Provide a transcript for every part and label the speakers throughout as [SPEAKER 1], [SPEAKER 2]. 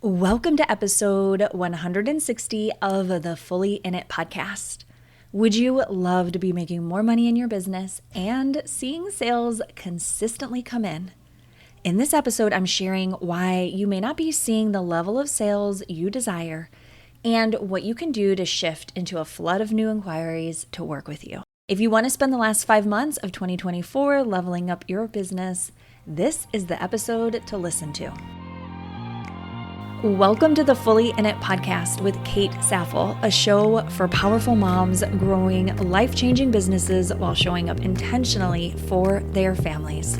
[SPEAKER 1] Welcome to episode 160 of the Fully In It podcast. Would you love to be making more money in your business and seeing sales consistently come in? In this episode, I'm sharing why you may not be seeing the level of sales you desire and what you can do to shift into a flood of new inquiries to work with you. If you want to spend the last 5 months of 2024 leveling up your business, this is the episode to listen to. Welcome to the Fully In It podcast with Kate Saffel, a show for powerful moms growing life-changing businesses while showing up intentionally for their families.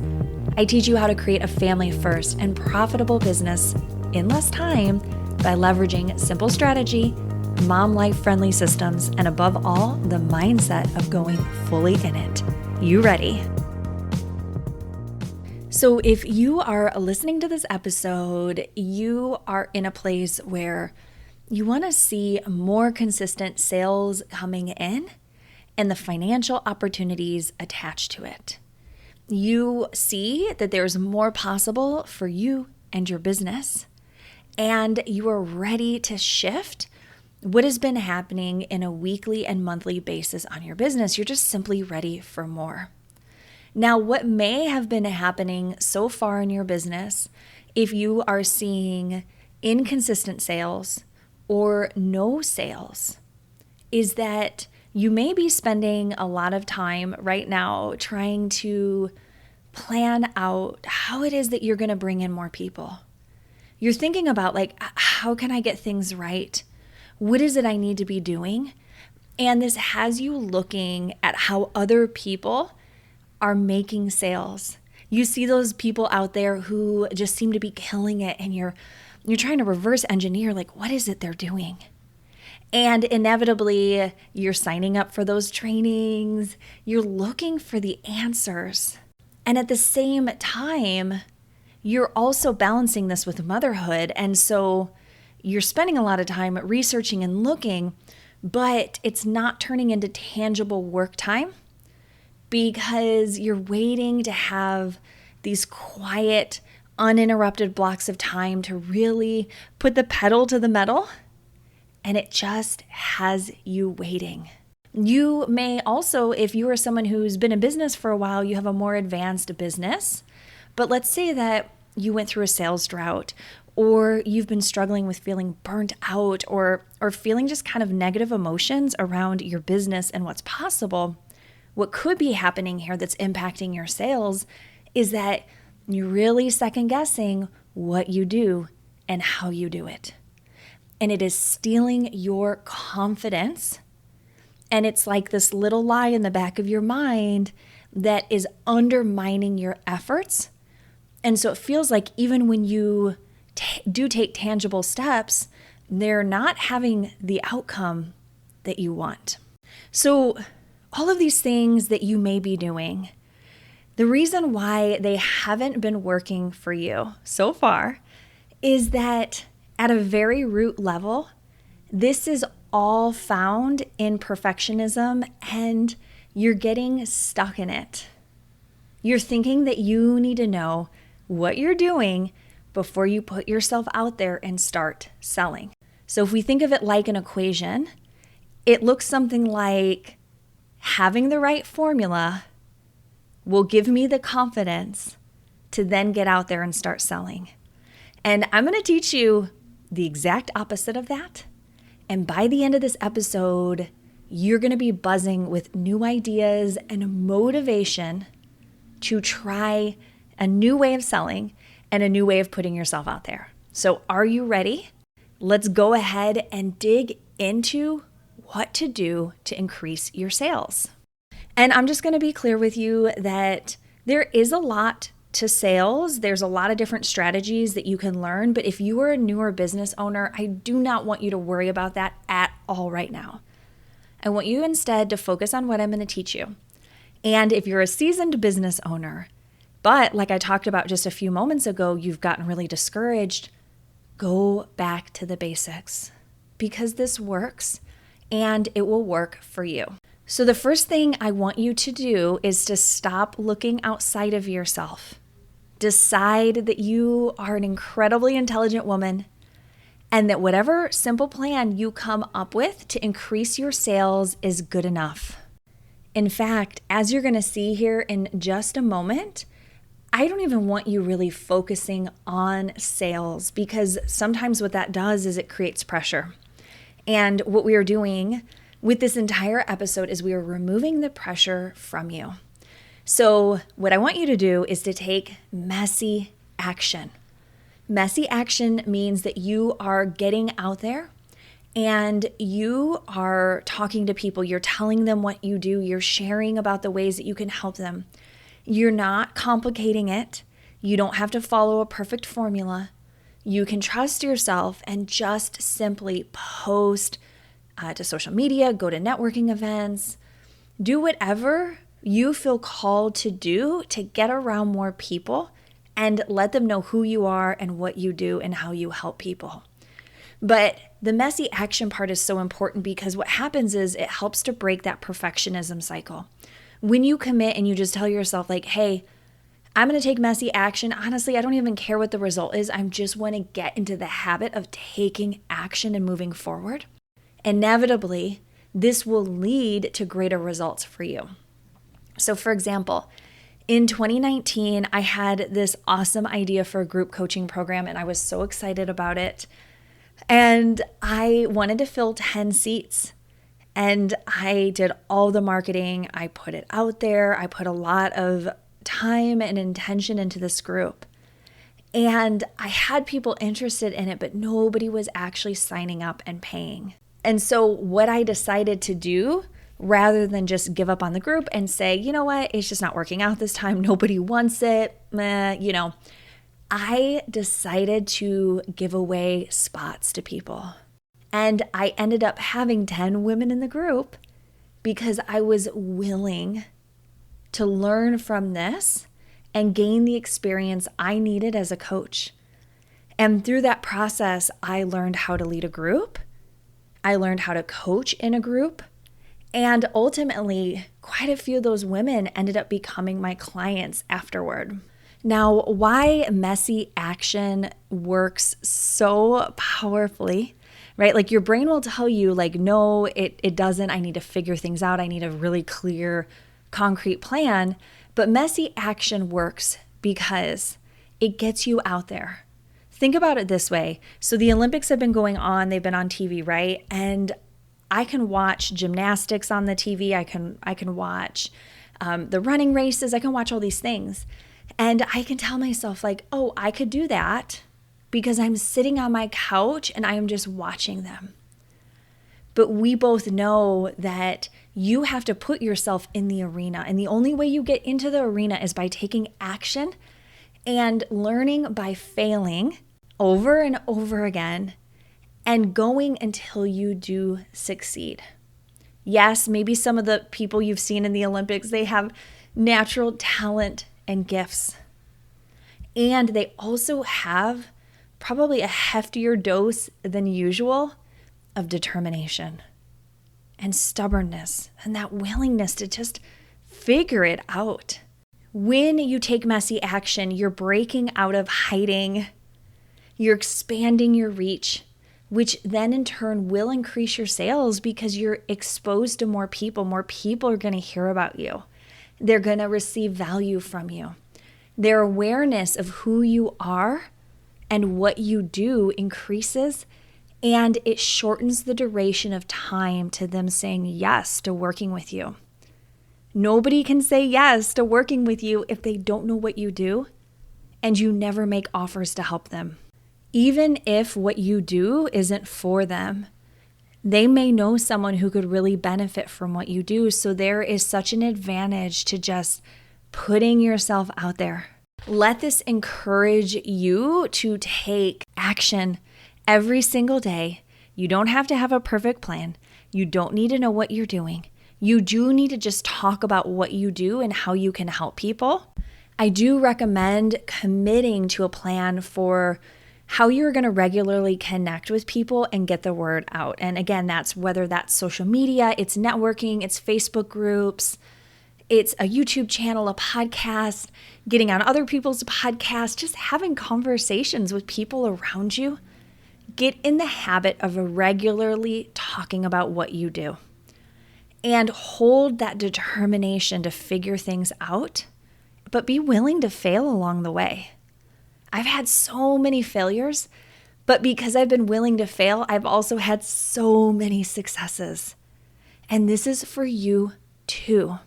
[SPEAKER 1] I teach you how to create a family-first and profitable business in less time by leveraging simple strategy, mom life-friendly systems, and above all, the mindset of going fully in it. You ready? So if you are listening to this episode, you are in a place where you want to see more consistent sales coming in and the financial opportunities attached to it. You see that there's more possible for you and your business, and you are ready to shift what has been happening in a weekly and monthly basis on your business. You're just simply ready for more. Now, what may have been happening so far in your business, if you are seeing inconsistent sales or no sales, is that you may be spending a lot of time right now trying to plan out how it is that you're going to bring in more people. You're thinking about how can I get things right? What is it I need to be doing? And this has you looking at how other people are making sales. You see those people out there who just seem to be killing it, and you're trying to reverse engineer, what is it they're doing? And inevitably, you're signing up for those trainings. You're looking for the answers. And at the same time, you're also balancing this with motherhood. And so you're spending a lot of time researching and looking, but it's not turning into tangible work time, because you're waiting to have these quiet, uninterrupted blocks of time to really put the pedal to the metal, and it just has you waiting. You may also, if you are someone who's been in business for a while, you have a more advanced business, but let's say that you went through a sales drought, or you've been struggling with feeling burnt out, or feeling just kind of negative emotions around your business and what's possible. What could be happening here that's impacting your sales is that you're really second guessing what you do and how you do it. And it is stealing your confidence. And it's like this little lie in the back of your mind that is undermining your efforts. And so it feels like even when you do take tangible steps, they're not having the outcome that you want. So all of these things that you may be doing, the reason why they haven't been working for you so far is that at a very root level, this is all found in perfectionism, and you're getting stuck in it. You're thinking that you need to know what you're doing before you put yourself out there and start selling. So if we think of it like an equation, it looks something like having the right formula will give me the confidence to then get out there and start selling. And I'm going to teach you the exact opposite of that. And by the end of this episode, you're going to be buzzing with new ideas and motivation to try a new way of selling and a new way of putting yourself out there. So are you ready? Let's go ahead and dig into what to do to increase your sales. And I'm just going to be clear with you that there is a lot to sales. There's a lot of different strategies that you can learn. But if you are a newer business owner, I do not want you to worry about that at all right now. I want you instead to focus on what I'm going to teach you. And if you're a seasoned business owner, but like I talked about just a few moments ago, you've gotten really discouraged, go back to the basics, because this works and it will work for you. So the first thing I want you to do is to stop looking outside of yourself. Decide that you are an incredibly intelligent woman and that whatever simple plan you come up with to increase your sales is good enough. In fact, as you're going to see here in just a moment, I don't even want you really focusing on sales, because sometimes what that does is it creates pressure. And what we are doing with this entire episode is we are removing the pressure from you. So what I want you to do is to take messy action. Messy action means that you are getting out there and you are talking to people. You're telling them what you do. You're sharing about the ways that you can help them. You're not complicating it. You don't have to follow a perfect formula. You can trust yourself and just simply post to social media, go to networking events, do whatever you feel called to do to get around more people and let them know who you are and what you do and how you help people. But the messy action part is so important, because what happens is it helps to break that perfectionism cycle. When you commit and you just tell yourself like, hey, I'm going to take messy action. Honestly, I don't even care what the result is. I just want to get into the habit of taking action and moving forward. Inevitably, this will lead to greater results for you. So for example, in 2019, I had this awesome idea for a group coaching program, and I was so excited about it. And I wanted to fill 10 seats. And I did all the marketing. I put it out there. I put a lot of time and intention into this group. And I had people interested in it, but nobody was actually signing up and paying. And so what I decided to do, rather than just give up on the group and say, you know what, it's just not working out this time, nobody wants it, I decided to give away spots to people. And I ended up having 10 women in the group because I was willing to learn from this and gain the experience I needed as a coach. And through that process, I learned how to lead a group. I learned how to coach in a group. And ultimately, quite a few of those women ended up becoming my clients afterward. Now, why messy action works so powerfully, right? Like your brain will tell you like, no, it doesn't. I need to figure things out. I need a really clear, concrete plan. But messy action works because it gets you out there. Think about it this way. So the Olympics have been going on. They've been on TV, right? And I can watch gymnastics on the TV. I can watch the running races. I can watch all these things. And I can tell myself like, oh, I could do that because I'm sitting on my couch and I am just watching them. But we both know that you have to put yourself in the arena. And the only way you get into the arena is by taking action and learning by failing over and over again and going until you do succeed. Yes, maybe some of the people you've seen in the Olympics, they have natural talent and gifts. And they also have probably a heftier dose than usual of determination and stubbornness and that willingness to just figure it out. When you take messy action, you're breaking out of hiding, you're expanding your reach, which then in turn will increase your sales because you're exposed to more people. More people are going to hear about you. They're going to receive value from you. Their awareness of who you are and what you do increases, and it shortens the duration of time to them saying yes to working with you. Nobody can say yes to working with you if they don't know what you do and you never make offers to help them. Even if what you do isn't for them, they may know someone who could really benefit from what you do. So there is such an advantage to just putting yourself out there. Let this encourage you to take action every single day. You don't have to have a perfect plan. You don't need to know what you're doing. You do need to just talk about what you do and how you can help people. I do recommend committing to a plan for how you're going to regularly connect with people and get the word out. And again, that's whether that's social media, it's networking, it's Facebook groups, it's a YouTube channel, a podcast, getting on other people's podcasts, just having conversations with people around you. get in the habit of regularly talking about what you do and hold that determination to figure things out, but be willing to fail along the way. I've had so many failures, but because I've been willing to fail, I've also had so many successes. And this is for you too.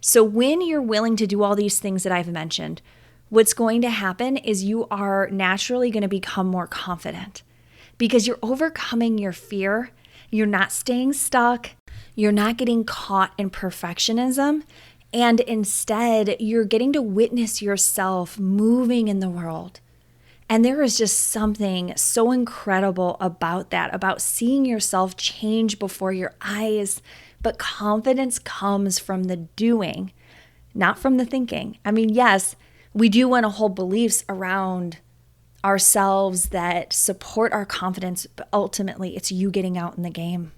[SPEAKER 1] So when you're willing to do all these things that I've mentioned, what's going to happen is you are naturally going to become more confident because you're overcoming your fear. You're not staying stuck. You're not getting caught in perfectionism. And instead, you're getting to witness yourself moving in the world. And there is just something so incredible about that, about seeing yourself change before your eyes. But confidence comes from the doing, not from the thinking. I mean, yes, we do want to hold beliefs around ourselves that support our confidence, but ultimately it's you getting out in the game.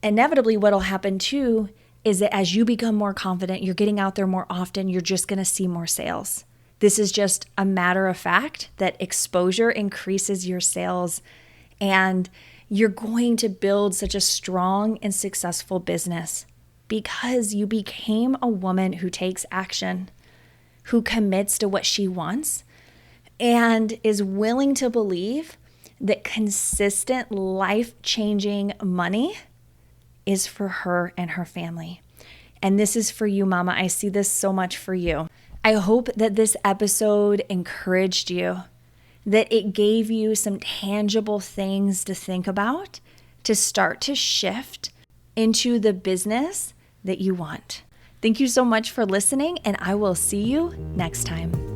[SPEAKER 1] Inevitably, what'll happen too is that as you become more confident, you're getting out there more often, you're just going to see more sales. This is just a matter of fact that exposure increases your sales, and you're going to build such a strong and successful business because you became a woman who takes action, who commits to what she wants, and is willing to believe that consistent, life-changing money is for her and her family. And this is for you, Mama. I see this so much for you. I hope that this episode encouraged you, that it gave you some tangible things to think about to start to shift into the business that you want. Thank you so much for listening, and I will see you next time.